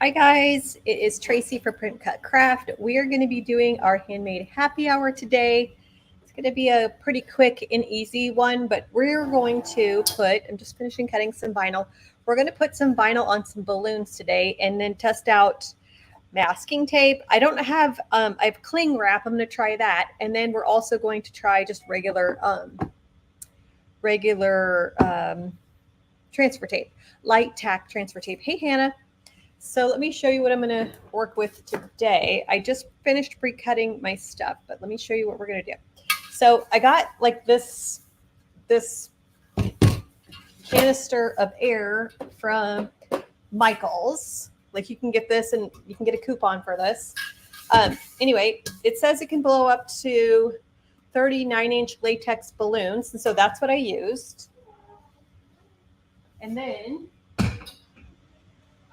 Hi guys, it is Tracy for Print Cut Craft. We are going to be doing our handmade happy hour today. It's going to be a pretty quick and easy one, but we're going to put, I'm just finishing cutting some vinyl. We're going to put some vinyl on some balloons today and then test out masking tape. I don't have, I have cling wrap. I'm going to try that. And then we're also going to try just regular transfer tape, light tack transfer tape. Hey, Hannah. So let me show you what I'm going to work with today. I just finished pre-cutting my stuff, but let me show you what we're going to do. So I got like this canister of air from Michael's. Like you can get this and you can get a coupon for this. Anyway, it says it can blow up to 39-inch latex balloons. And so that's what I used. And then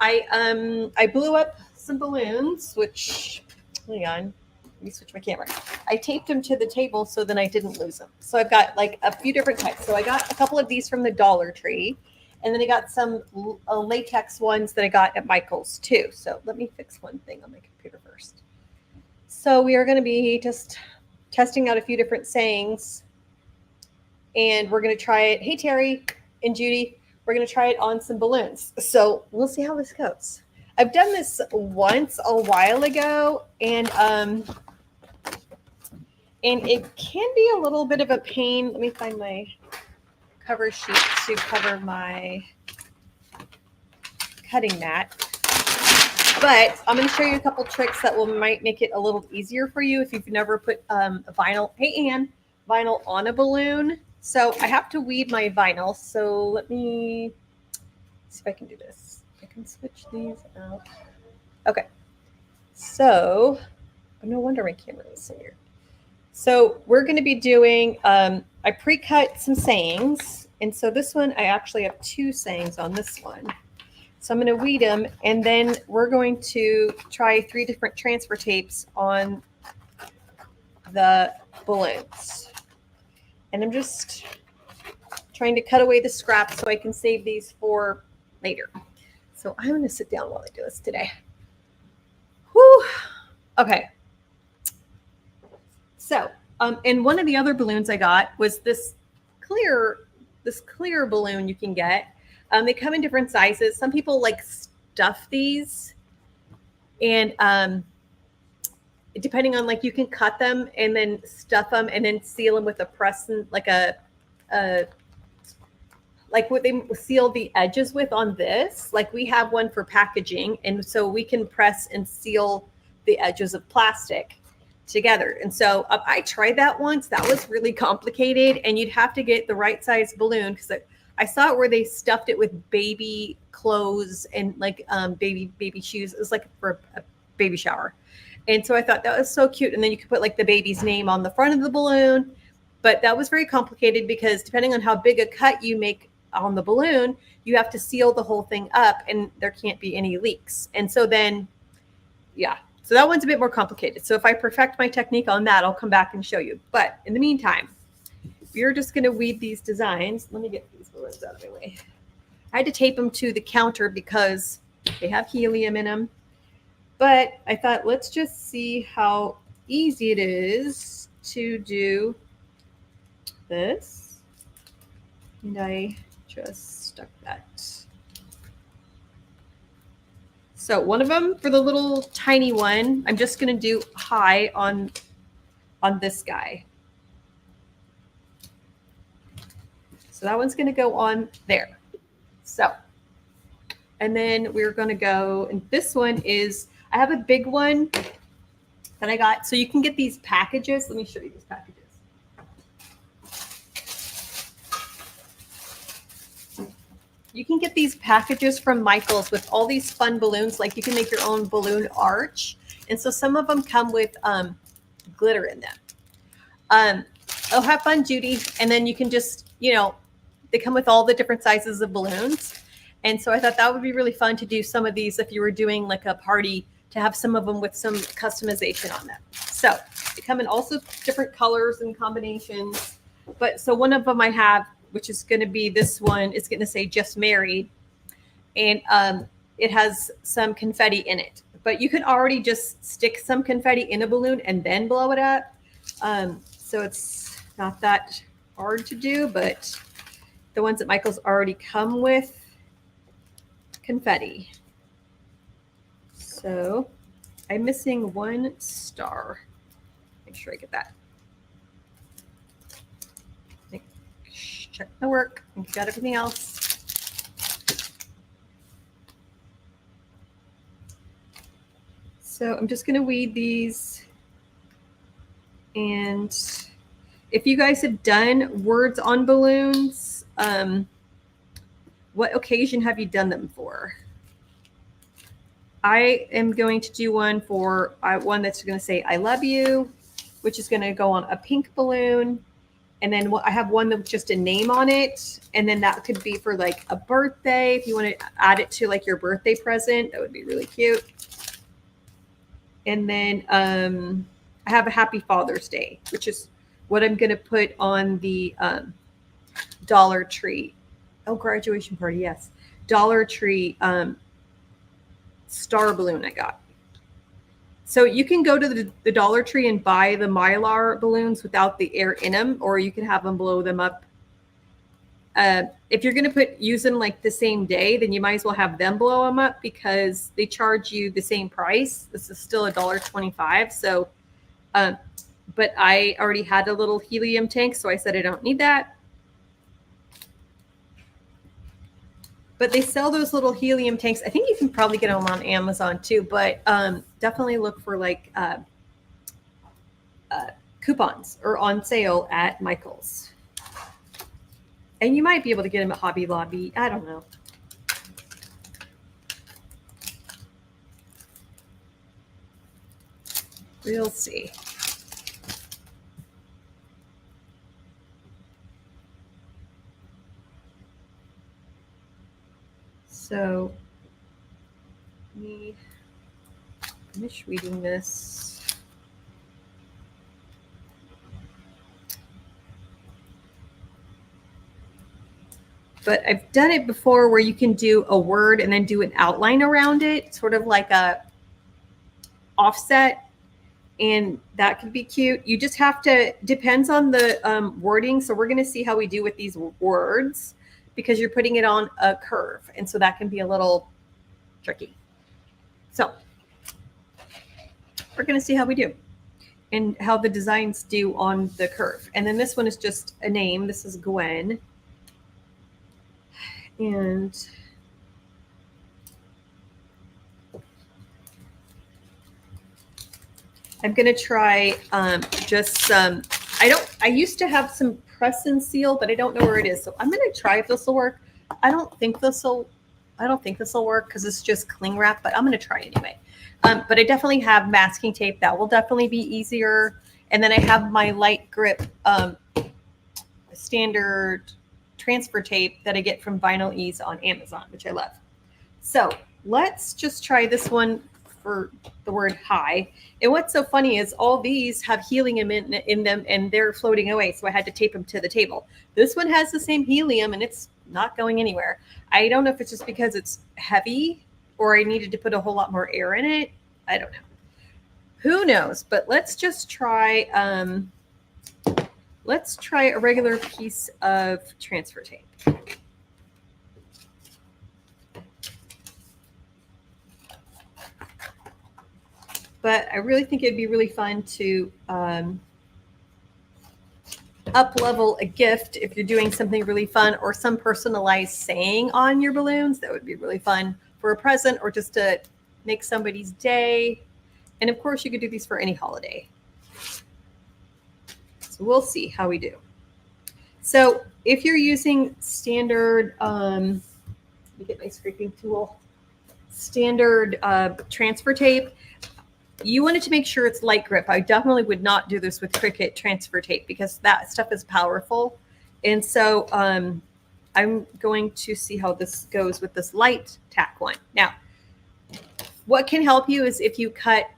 I blew up some balloons, which, hang on, let me switch my camera. I taped them to the table so then I didn't lose them. So I've got like a few different types. So I got a couple of these from the Dollar Tree, and then I got some latex ones that I got at Michael's too. So let me fix one thing on my computer first. So we are going to be just testing out a few different sayings, and we're going to try it. Hey, Terry and Judy. We're going to try it on some balloons. So we'll see how this goes. I've done this once a while ago, and it can be a little bit of a pain. Let me find my cover sheet to cover my cutting mat. But I'm going to show you a couple tricks that might make it a little easier for you if you've never put vinyl. Hey, Ann, vinyl on a balloon. So I have to weed my vinyl. So let me see if I can do this. I can switch these out. Okay. So no wonder my camera is so weird. So we're going to be doing, I pre-cut some sayings. And so this one, I actually have two sayings on this one. So I'm going to weed them. And then we're going to try 3 different transfer tapes on the balloons. And I'm just trying to cut away the scraps so I can save these for later. So I'm going to sit down while I do this today. Whew. Okay. So, and one of the other balloons I got was this clear balloon you can get. They come in different sizes. Some people like stuff these, and depending on, like, you can cut them and then stuff them and then seal them with a press, and like like what they seal the edges with on this. Like we have one for packaging, and so we can press and seal the edges of plastic together. And so I tried that once. That was really complicated, and you'd have to get the right size balloon, because I saw it where they stuffed it with baby clothes and like baby shoes. It was like for a baby shower. And so I thought that was so cute. And then you could put like the baby's name on the front of the balloon. But that was very complicated because depending on how big a cut you make on the balloon, you have to seal the whole thing up and there can't be any leaks. And so then, yeah, so that one's a bit more complicated. So if I perfect my technique on that, I'll come back and show you. But in the meantime, we're just going to weed these designs. Let me get these balloons out of my way. I had to tape them to the counter because they have helium in them. But I thought, let's just see how easy it is to do this. And I just stuck that. So one of them, for the little tiny one, I'm just going to do high on this guy. So that one's going to go on there. So, and then we're going to go, and this one is, I have a big one that I got. So you can get these packages. Let me show you these packages. You can get these packages from Michael's with all these fun balloons. Like you can make your own balloon arch. And so some of them come with glitter in them. Oh, have fun, Judy. And then you can just, they come with all the different sizes of balloons. And so I thought that would be really fun to do some of these if you were doing like a party, to have some of them with some customization on them. So they come in also different colors and combinations. But so one of them I have, which is going to be this one, it's going to say just married. And it has some confetti in it. But you can already just stick some confetti in a balloon and then blow it up. So it's not that hard to do, but the ones at Michael's already come with confetti. So I'm missing one star. Make sure I get that. Check my work. I think I got everything else. So I'm just going to weed these. And if you guys have done words on balloons, what occasion have you done them for? I am going to do one for one that's going to say I love you, which is going to go on a pink balloon. And then I have one that's just a name on it. And then that could be for like a birthday. If you want to add it to like your birthday present, that would be really cute. And then I have a Happy Father's Day, which is what I'm going to put on the Dollar Tree. Oh, graduation party, yes. Dollar Tree star balloon I got. So you can go to the Dollar Tree and buy the Mylar balloons without the air in them, or you can have them blow them up. If you're going to use them like the same day, then you might as well have them blow them up because they charge you the same price. This is still $1.25. So, but I already had a little helium tank, so I said I don't need that. But they sell those little helium tanks. I think you can probably get them on Amazon too, but definitely look for like coupons or on sale at Michael's. And you might be able to get them at Hobby Lobby. I don't know. We'll see. So, finish reading this. But I've done it before where you can do a word and then do an outline around it, sort of like a offset, and that could be cute. You just have to, depends on the wording. So we're going to see how we do with these words because you're putting it on a curve. And so that can be a little tricky. So we're going to see how we do and how the designs do on the curve. And then this one is just a name. This is Gwen. And I'm going to try just some, I used to have some press and seal, but I don't know where it is. So I'm going to try if this will work. I don't think this will work because it's just cling wrap, but I'm going to try anyway. But I definitely have masking tape. That will definitely be easier. And then I have my light grip standard transfer tape that I get from Vinyl Ease on Amazon, which I love. So let's just try this one for the word hi. And what's so funny is all these have helium in them and they're floating away. So I had to tape them to the table. This one has the same helium and it's not going anywhere. I don't know if it's just because it's heavy or I needed to put a whole lot more air in it. I don't know. Who knows? But let's just try a regular piece of transfer tape. But I really think it'd be really fun to up-level a gift if you're doing something really fun or some personalized saying on your balloons. That would be really fun for a present or just to make somebody's day. And of course, you could do these for any holiday. So we'll see how we do. So if you're using standard, let me get my scraping tool, standard transfer tape, you wanted to make sure it's light grip. I definitely would not do this with Cricut transfer tape because that stuff is powerful. And so I'm going to see how this goes with this light tack one. Now, what can help you is if you cut,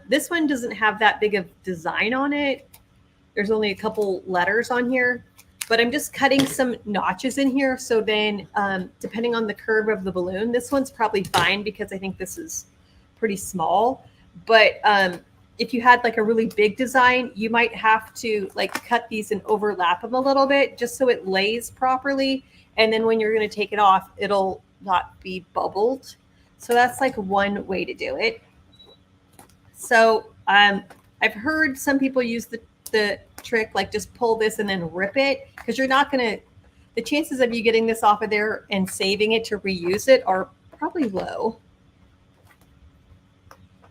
this one doesn't have that big of design on it. There's only a couple letters on here. but I'm just cutting some notches in here. So then depending on the curve of the balloon, this one's probably fine because I think this is pretty small. But if you had like a really big design, you might have to like cut these and overlap them a little bit just so it lays properly. And then when you're going to take it off, it'll not be bubbled. So that's like one way to do it. So I've heard some people use the trick, like just pull this and then rip it, because you're not going to, the chances of you getting this off of there and saving it to reuse it are probably low.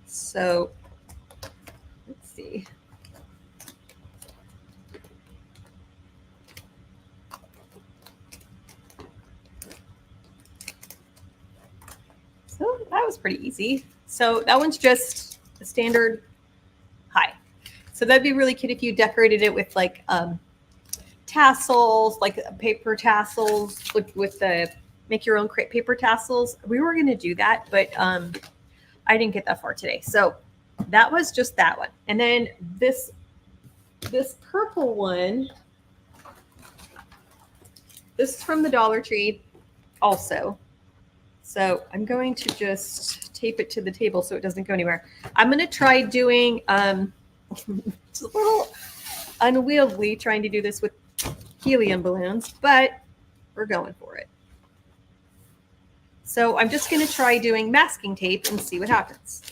So let's see. So that was pretty easy. So that one's just a standard high. So that'd be really cute if you decorated it with like tassels, like paper tassels with the make your own crepe paper tassels. We were going to do that, but I didn't get that far today. So that was just that one. And then this purple one, this is from the Dollar Tree also. So I'm going to just tape it to the table so it doesn't go anywhere. I'm going to try doing, it's a little unwieldy trying to do this with helium balloons, but we're going for it. So I'm just going to try doing masking tape and see what happens.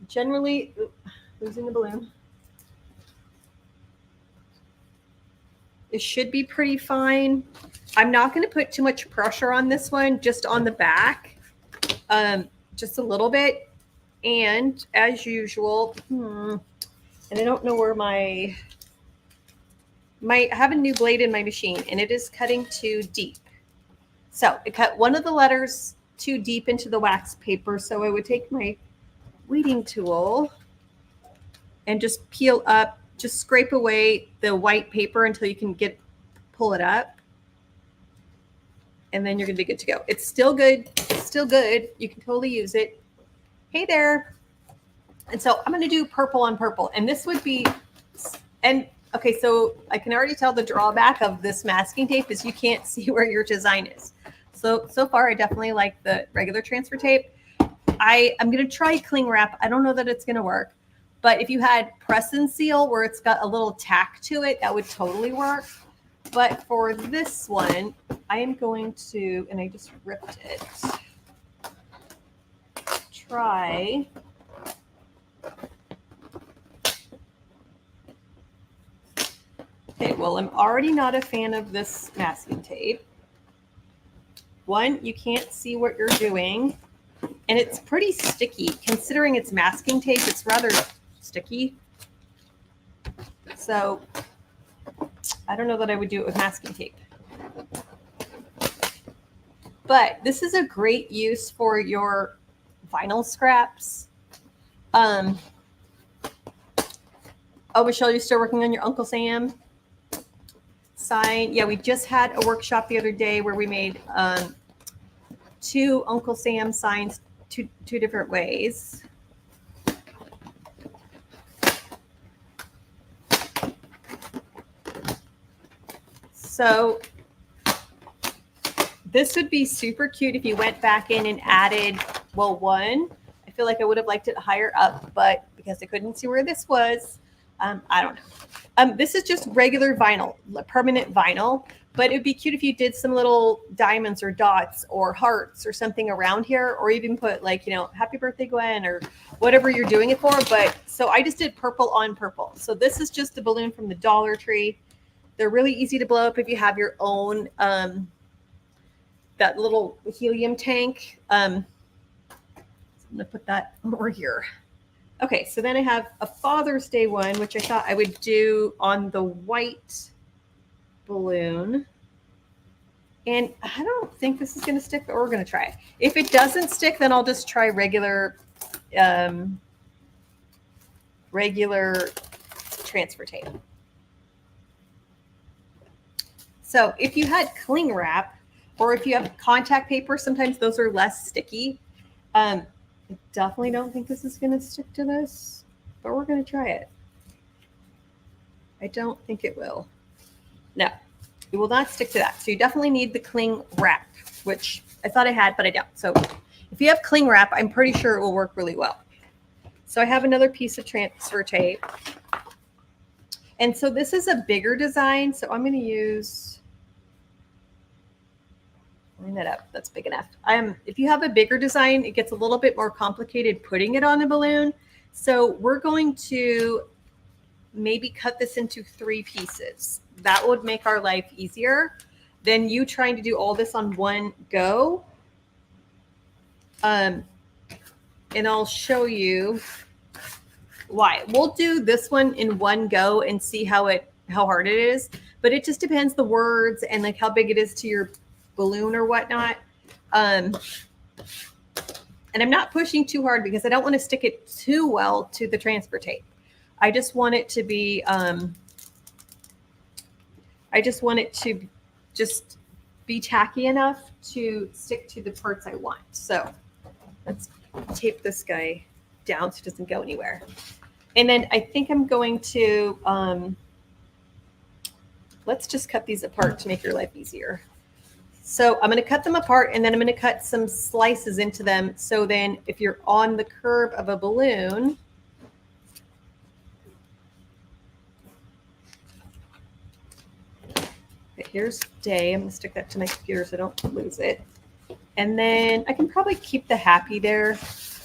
Generally, losing the balloon. It should be pretty fine. I'm not going to put too much pressure on this one, just on the back, just a little bit. And as usual, and I don't know where I have a new blade in my machine, and it is cutting too deep. So it cut one of the letters too deep into the wax paper. So I would take my weeding tool and just peel up, just scrape away the white paper until you can pull it up. And then you're going to be good to go. It's still good. It's still good. You can totally use it. Hey there. And so I'm going to do purple on purple. And this would be, and okay, so I can already tell the drawback of this masking tape is you can't see where your design is. So far, I definitely like the regular transfer tape. I'm going to try cling wrap. I don't know that it's going to work. But if you had press and seal where it's got a little tack to it, that would totally work. But for this one, I am going to, and I just ripped it, try okay, well, I'm already not a fan of this masking tape. One, you can't see what you're doing, and it's pretty sticky. Considering it's masking tape, it's rather sticky. So I don't know that I would do it with masking tape. But this is a great use for your vinyl scraps. Oh, Michelle, you're still working on your Uncle Sam sign? Yeah, we just had a workshop the other day where we made 2 Uncle Sam signs two different ways. So this would be super cute if you went back in and added, well, one, I feel like I would have liked it higher up, but because I couldn't see where this was, I don't know. This is just regular vinyl, permanent vinyl, but it would be cute if you did some little diamonds or dots or hearts or something around here, or even put like, happy birthday, Gwen, or whatever you're doing it for. But so I just did purple on purple. So this is just the balloon from the Dollar Tree. They're really easy to blow up if you have your own, that little helium tank. So I'm going to put that over here. Okay, so then I have a Father's Day one, which I thought I would do on the white balloon. And I don't think this is going to stick, but we're going to try it. If it doesn't stick, then I'll just try regular transfer tape. So if you had cling wrap, or if you have contact paper, sometimes those are less sticky. I definitely don't think this is going to stick to this, but we're going to try it. I don't think it will. No, it will not stick to that. So you definitely need the cling wrap, which I thought I had, but I don't. So if you have cling wrap, I'm pretty sure it will work really well. So I have another piece of transfer tape. And so this is a bigger design. So I'm going to use, line that up. That's big enough. If you have a bigger design, it gets a little bit more complicated putting it on a balloon. So we're going to maybe cut this into 3 pieces. That would make our life easier than you trying to do all this on one go. And I'll show you why. We'll do this one in one go and see how hard it is, but it just depends the words and like how big it is to your balloon or whatnot. And I'm not pushing too hard because I don't want to stick it too well to the transfer tape. I just want it to be, just be tacky enough to stick to the parts I want. So let's tape this guy down so it doesn't go anywhere. And then I think I'm going to, let's just cut these apart to make your life easier. So I'm going to cut them apart and then I'm going to cut some slices into them. So then if you're on the curve of a balloon, okay, here's day. I'm going to stick that to my computer so I don't lose it. And then I can probably keep the happy there.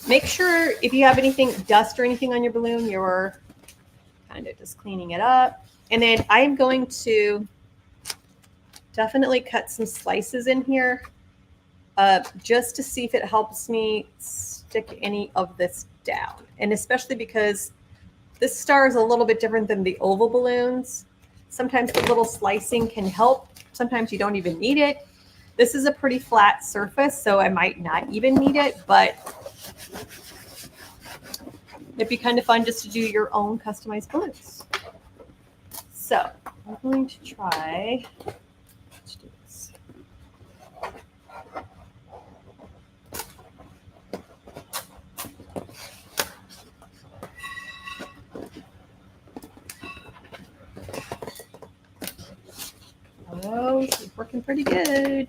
Make sure if you have anything, dust or anything on your balloon, you're kind of just cleaning it up. And then I'm going to definitely cut some slices in here just to see if it helps me stick any of this down. And especially because this star is a little bit different than the oval balloons. Sometimes the little slicing can help. Sometimes you don't even need it. This is a pretty flat surface, so I might not even need it, but it'd be kind of fun just to do your own customized balloons. So I'm going to try, let's do this. Oh, it's working pretty good.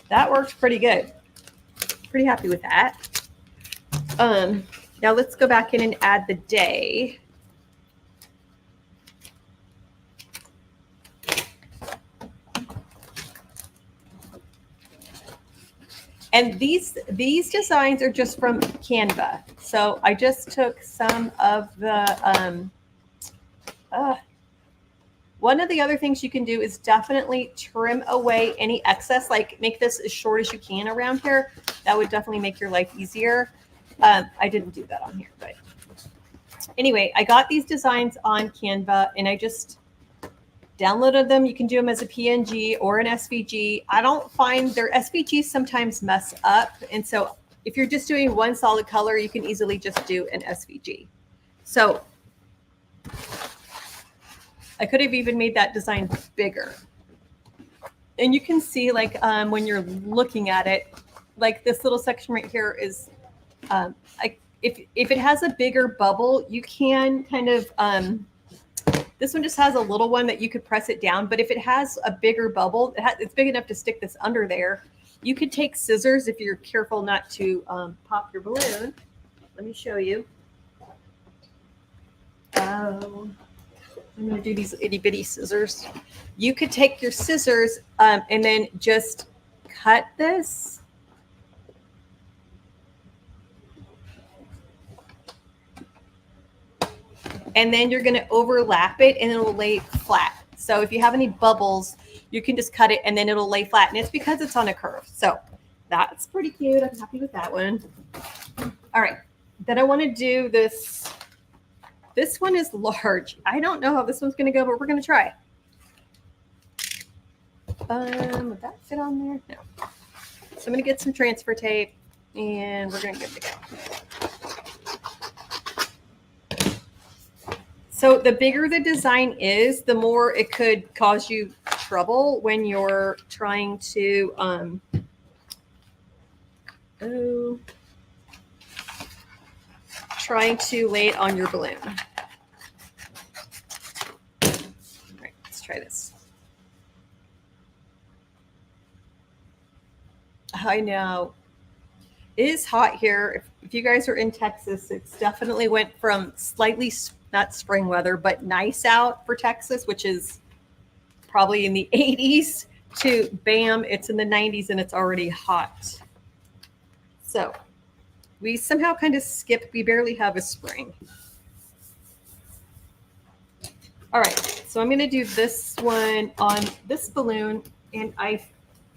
That worked pretty good. Pretty happy with that. Now let's go back in and add the day. And these designs are just from Canva. So I just took some of the, one of the other things you can do is definitely trim away any excess, like make this as short as you can around here. That would definitely make your life easier. I didn't do that on here, but anyway, I got these designs on Canva and I just downloaded them. You can do them as a PNG or an SVG. I don't find their SVGs sometimes mess up. And so if you're just doing one solid color, you can easily just do an SVG. So I could have even made that design bigger. And you can see like when you're looking at it, like this little section right here is, if it has a bigger bubble, you can kind of, this one just has a little one that you could press it down. But if it has a bigger bubble, it's big enough to stick this under there. You could take scissors if you're careful not to pop your balloon. Let me show you. I'm going to do these itty bitty scissors. You could take your scissors and then just cut this. And then you're going to overlap it and it'll lay flat. So if you have any bubbles, you can just cut it and then it'll lay flat. And it's because it's on a curve. So that's pretty cute. I'm happy with that one. All right. Then I want to do this. This one is large. I don't know how this one's going to go, but we're going to try. Would that fit on there? No. So I'm going to get some transfer tape and we're going to give it a go. So the bigger the design is, the more it could cause you trouble when you're trying to, trying to lay it on your balloon. All right, let's try this. I know. It is hot here. If you guys are in Texas, it's definitely went from slightly, not spring weather, but nice out for Texas, which is probably in the 80s, to bam, it's in the 90s and it's already hot. So we somehow kind of skipped. We barely have a spring. All right, so I'm going to do this one on this balloon, and I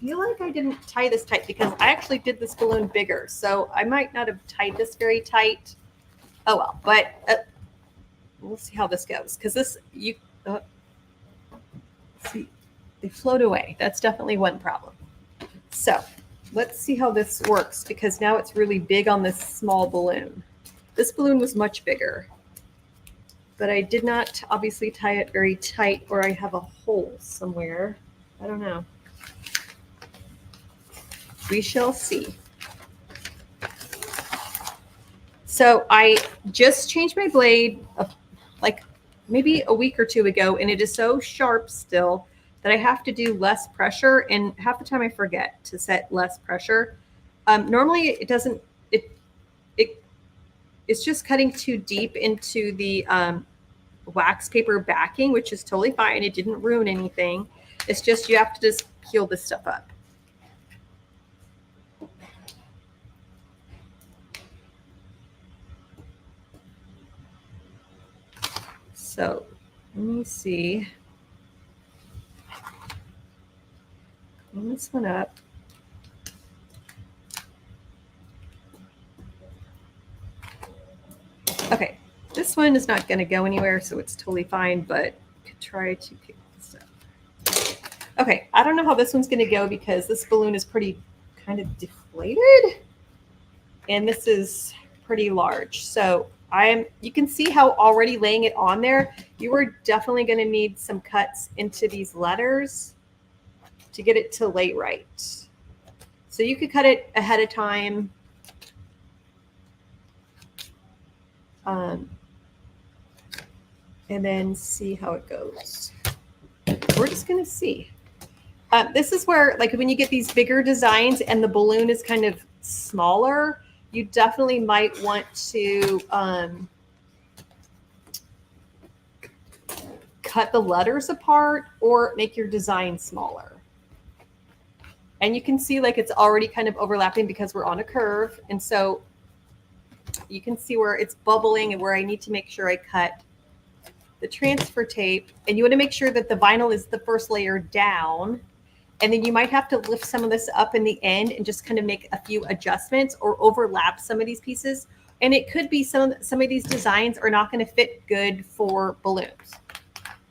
feel like I didn't tie this tight because I actually did this balloon bigger, so I might not have tied this very tight. Oh well, but we'll see how this goes, because this, see, they float away. That's definitely one problem. So let's see how this works, because now it's really big on this small balloon. This balloon was much bigger, but I did not obviously tie it very tight, or I have a hole somewhere. I don't know. We shall see. So I just changed my blade like maybe a week or two ago, and it is so sharp still that I have to do less pressure, and half the time I forget to set less pressure. Normally it doesn't, it's just cutting too deep into the wax paper backing, which is totally fine. It didn't ruin anything. It's just you have to just peel this stuff up. So let me see. Clean this one up. Okay, this one is not going to go anywhere, so it's totally fine, but could try to pick this up. Okay, I don't know how this one's going to go because this balloon is pretty kind of deflated, and this is pretty large. So you can see how already laying it on there, you are definitely going to need some cuts into these letters to get it to lay right. So you could cut it ahead of time. And then see how it goes. We're just going to see. This is where, like, when you get these bigger designs and the balloon is kind of smaller, you definitely might want to cut the letters apart or make your design smaller. And you can see like it's already kind of overlapping because we're on a curve. And so you can see where it's bubbling and where I need to make sure I cut the transfer tape. And you want to make sure that the vinyl is the first layer down. And then you might have to lift some of this up in the end and just kind of make a few adjustments or overlap some of these pieces. And it could be some of these designs are not going to fit good for balloons.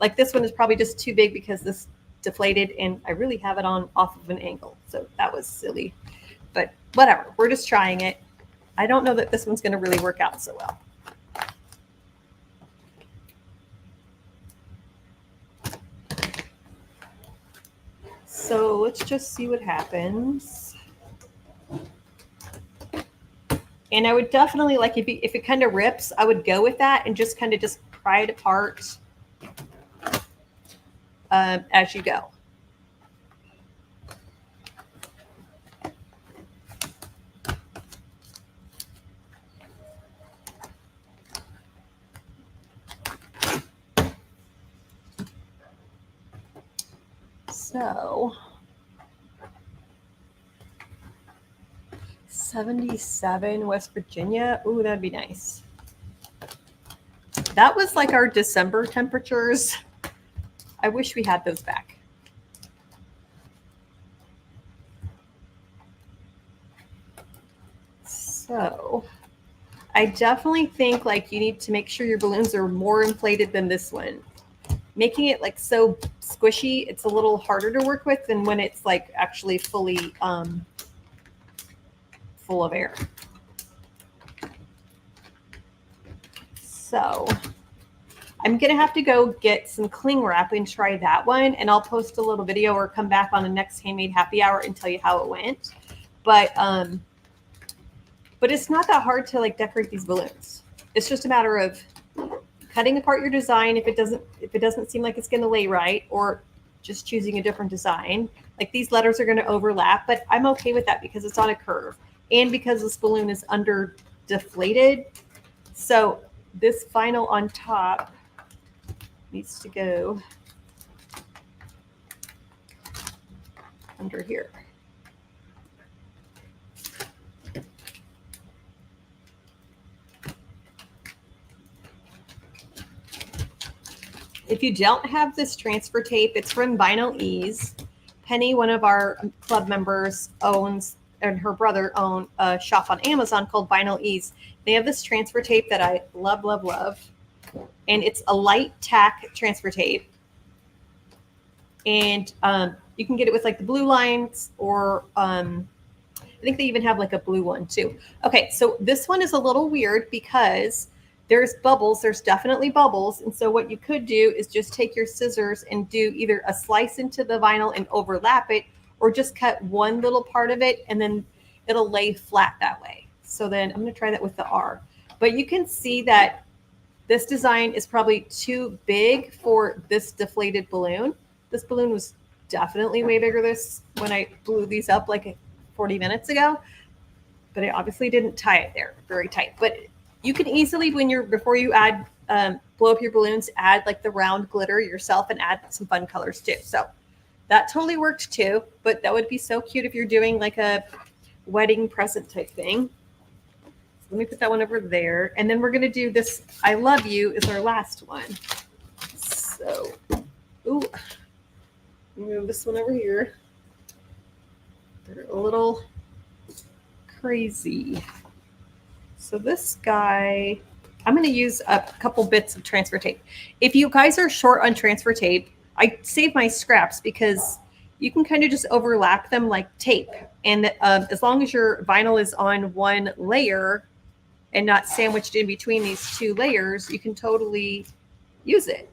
Like this one is probably just too big because this deflated and I really have it on off of an angle. So that was silly, but whatever. We're just trying it. I don't know that this one's going to really work out so well. So let's just see what happens. And I would definitely, like, if it kind of rips, I would go with that and just kind of just pry it apart as you go. So 77 West Virginia. Ooh, that'd be nice. That was like our December temperatures. I wish we had those back. So I definitely think like you need to make sure your balloons are more inflated than this one. Making it like so squishy, it's a little harder to work with than when it's like actually fully full of air. So I'm going to have to go get some cling wrap and try that one. And I'll post a little video or come back on the next Handmade Happy Hour and tell you how it went. But it's not that hard to like decorate these balloons. it's just a matter of cutting apart your design if it doesn't seem like it's going to lay right, or just choosing a different design. Like these letters are going to overlap, but I'm okay with that because it's on a curve and because this balloon is under deflated. So this vinyl on top needs to go under here. If you don't have this transfer tape, it's from Vinyl Ease. Penny, one of our club members, owns, and her brother own a shop on Amazon called Vinyl Ease. They have this transfer tape that I love, love, love. And it's a light tack transfer tape. And you can get it with like the blue lines, or I think they even have like a blue one too. Okay, so this one is a little weird because there's bubbles. There's definitely bubbles. And so what you could do is just take your scissors and do either a slice into the vinyl and overlap it, or just cut one little part of it and then it'll lay flat that way. So then I'm going to try that with the R. But you can see that this design is probably too big for this deflated balloon. This balloon was definitely way bigger when I blew these up like 40 minutes ago, but I obviously didn't tie it there very tight. But you can easily, before you add, blow up your balloons, add like the round glitter yourself and add some fun colors too. So that totally worked too, but that would be so cute if you're doing like a wedding present type thing. So let me put that one over there. And then we're going to do this. I Love You is our last one. So, ooh, move this one over here. They're a little crazy. So this guy, I'm going to use a couple bits of transfer tape. If you guys are short on transfer tape, I save my scraps because you can kind of just overlap them like tape. And as long as your vinyl is on one layer and not sandwiched in between these two layers, you can totally use it.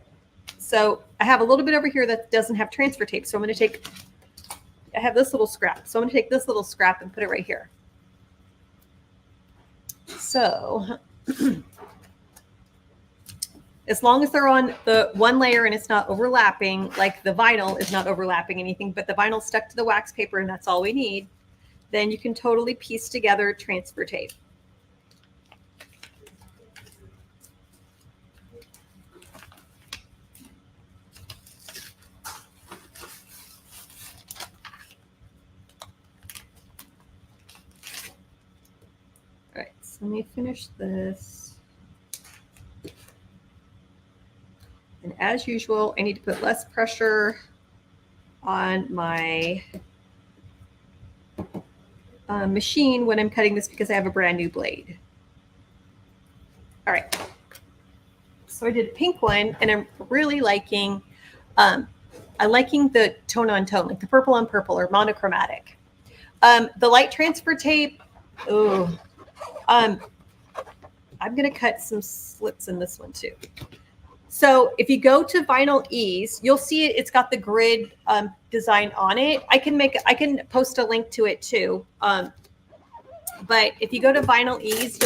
So I have a little bit over here that doesn't have transfer tape. So I'm going to I have this little scrap. So I'm going to take this little scrap and put it right here. So as long as they're on the one layer and it's not overlapping, like the vinyl is not overlapping anything, but the vinyl stuck to the wax paper and that's all we need, then you can totally piece together transfer tape. All right, so let me finish this. And as usual, I need to put less pressure on my machine when I'm cutting this because I have a brand new blade. All right. So I did a pink one and I'm really liking, I'm liking the tone on tone, like the purple on purple or monochromatic. The light transfer tape, I'm going to cut some slits in this one too. So if you go to Vinyl Ease, you'll see it's got the grid design on it. I can post a link to it too. But if you go to Vinyl Ease,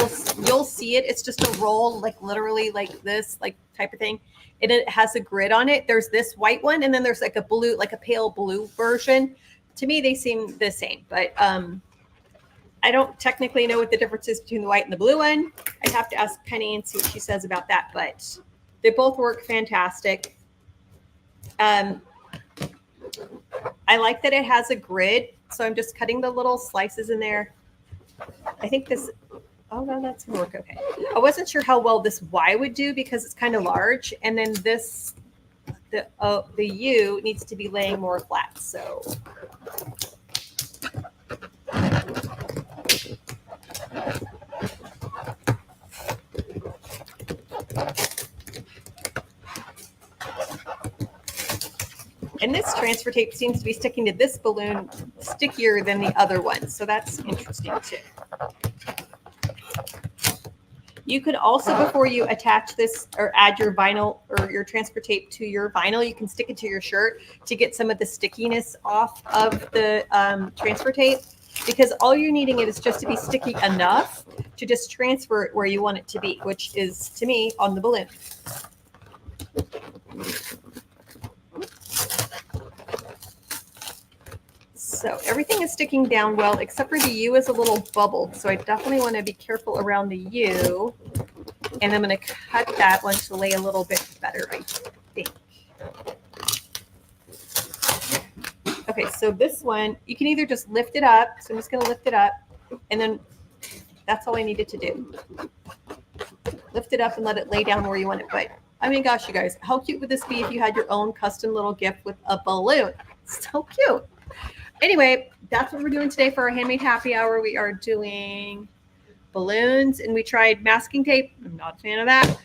you'll see it. It's just a roll, like literally like this, like type of thing. And it has a grid on it. There's this white one, and then there's like a blue, like a pale blue version. To me, they seem the same, but I don't technically know what the difference is between the white and the blue one. I'd have to ask Penny and see what she says about that, but they both work fantastic. I like that it has a grid, so I'm just cutting the little slices in there. I think this, oh no, that's gonna work okay. I wasn't sure how well this Y would do because it's kind of large, and then this, the U needs to be laying more flat, so. And this transfer tape seems to be sticking to this balloon stickier than the other one. So that's interesting too. You could also, before you attach this or add your vinyl or your transfer tape to your vinyl, you can stick it to your shirt to get some of the stickiness off of the transfer tape. because all you're needing it is just to be sticky enough to just transfer it where you want it to be, which is, to me, on the balloon. So everything is sticking down well, except for the U is a little bubbled. So I definitely want to be careful around the U. And I'm going to cut that one to lay a little bit better, I think. Okay, so this one, you can either just lift it up. So I'm just going to lift it up. And then that's all I needed to do. Lift it up and let it lay down where you want it. But I mean, gosh, you guys, how cute would this be if you had your own custom little gift with a balloon? So cute. Anyway, that's what we're doing today for our handmade happy hour. We are doing balloons, and we tried masking tape. I'm not a fan of that.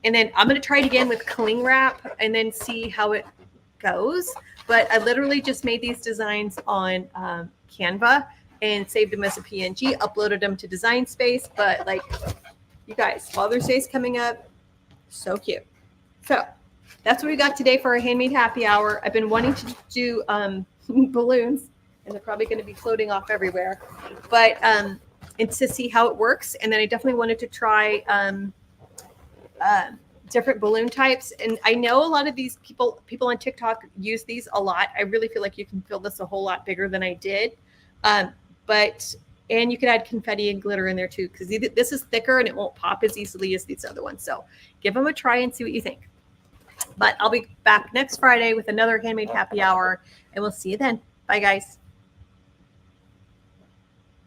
And then I'm going to try it again with cling wrap and then see how it goes. But I literally just made these designs on Canva and saved them as a PNG, uploaded them to Design Space. But like, you guys, Father's Day is coming up. So cute. So that's what we got today for our handmade happy hour. I've been wanting to do balloons, and they're probably going to be floating off everywhere, but and to see how it works. And then I definitely wanted to try different balloon types. And I know a lot of these people on TikTok use these a lot. I really feel like you can fill this a whole lot bigger than I did. And you can add confetti and glitter in there too, because this is thicker and it won't pop as easily as these other ones. So give them a try and see what you think. But I'll be back next Friday with another handmade happy hour, and we'll see you then. Bye, guys.